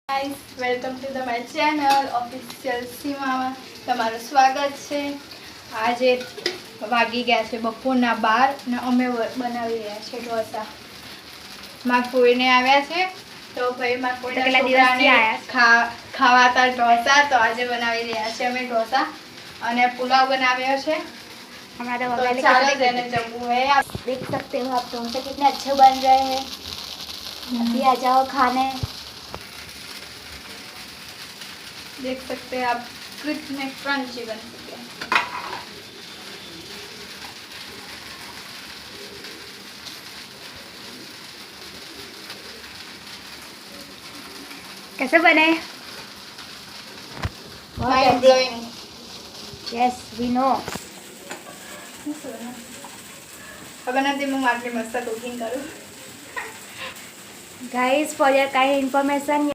Guys, welcome to the my channel official સીમામાં તમારું સ્વાગત છે। આજે વાગી ગયા છે બપોરના 12 ને અમે બનાવી રહ્યા છે ઢોસા। મારા ફોઈને આવ્યા છે તો ભાઈ મારા ફોઈના છોકરાને ખાવાતા ઢોસા, તો આજે બનાવી રહ્યા છે અમે ઢોસા અને પુલાવ બનાવ્યો છે। हमारे तो मोबाइल चलो देने जम्मू है। आप देख सकते हो आप डोसे कितने अच्छे बन रहे हैं। अभी आ जाओ खाने। देख सकते हैं आप कितने क्रंची बन चुके हैं। कैसे बने? Mind blowing. Yes we know. खबर नहीं मैं आटली मस्त कुकिंग करूँ। Guys for your kind information